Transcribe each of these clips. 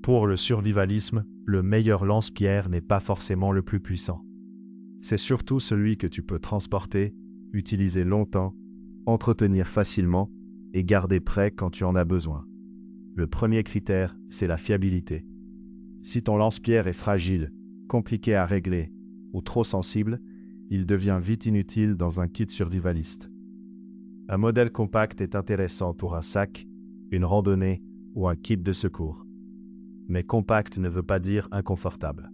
Pour le survivalisme, le meilleur lance-pierre n'est pas forcément le plus puissant. C'est surtout celui que tu peux transporter, utiliser longtemps, entretenir facilement et garder prêt quand tu en as besoin. Le premier critère, c'est la fiabilité. Si ton lance-pierre est fragile, compliqué à régler ou trop sensible, il devient vite inutile dans un kit survivaliste. Un modèle compact est intéressant pour un sac, une randonnée ou un kit de secours. Mais compact ne veut pas dire inconfortable.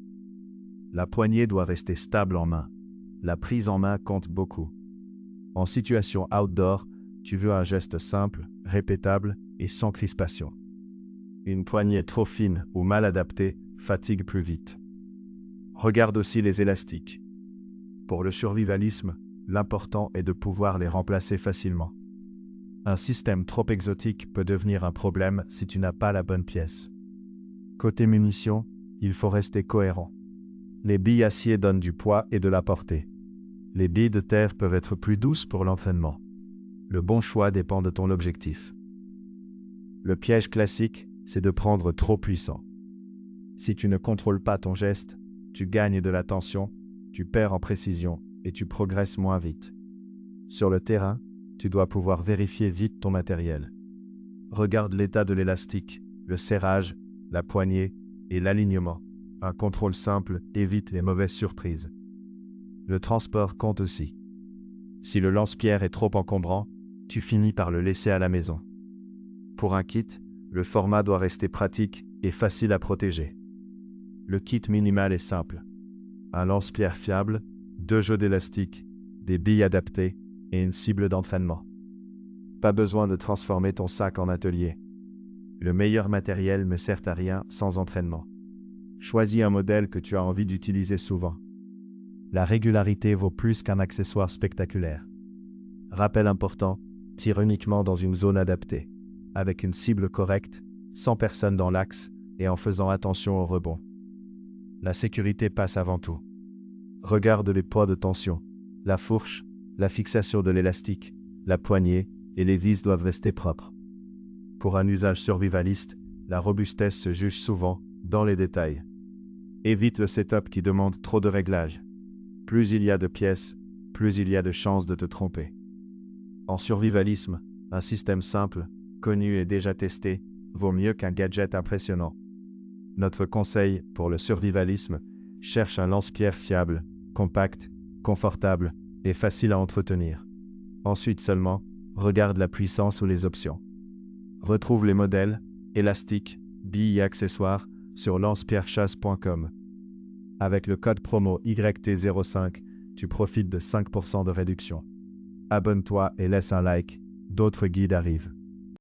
La poignée doit rester stable en main. La prise en main compte beaucoup. En situation outdoor, tu veux un geste simple, répétable et sans crispation. Une poignée trop fine ou mal adaptée fatigue plus vite. Regarde aussi les élastiques. Pour le survivalisme, l'important est de pouvoir les remplacer facilement. Un système trop exotique peut devenir un problème si tu n'as pas la bonne pièce. Côté munitions, il faut rester cohérent. Les billes acier donnent du poids et de la portée. Les billes de terre peuvent être plus douces pour l'entraînement. Le bon choix dépend de ton objectif. Le piège classique, c'est de prendre trop puissant. Si tu ne contrôles pas ton geste, tu gagnes de la tension, tu perds en précision et tu progresses moins vite. Sur le terrain, tu dois pouvoir vérifier vite ton matériel. Regarde l'état de l'élastique, le serrage, la poignée et l'alignement. Un contrôle simple évite les mauvaises surprises. Le transport compte aussi. Si le lance-pierre est trop encombrant, tu finis par le laisser à la maison. Pour un kit, le format doit rester pratique et facile à protéger. Le kit minimal est simple. Un lance-pierre fiable, 2 jeux d'élastique, des billes adaptées et une cible d'entraînement. Pas besoin de transformer ton sac en atelier. Le meilleur matériel ne sert à rien sans entraînement. Choisis un modèle que tu as envie d'utiliser souvent. La régularité vaut plus qu'un accessoire spectaculaire. Rappel important, tire uniquement dans une zone adaptée, avec une cible correcte, sans personne dans l'axe et en faisant attention au rebond. La sécurité passe avant tout. Regarde les poids de tension, la fourche, la fixation de l'élastique, la poignée et les vis doivent rester propres. Pour un usage survivaliste, la robustesse se juge souvent dans les détails. Évite le setup qui demande trop de réglages. Plus il y a de pièces, plus il y a de chances de te tromper. En survivalisme, un système simple, connu et déjà testé, vaut mieux qu'un gadget impressionnant. Notre conseil pour le survivalisme, cherche un lance-pierre fiable, compact, confortable et facile à entretenir. Ensuite seulement, regarde la puissance ou les options. Retrouve les modèles, élastiques, billes et accessoires sur lancepierrechasse.com. Avec le code promo YT05, tu profites de 5% de réduction. Abonne-toi et laisse un like, d'autres guides arrivent.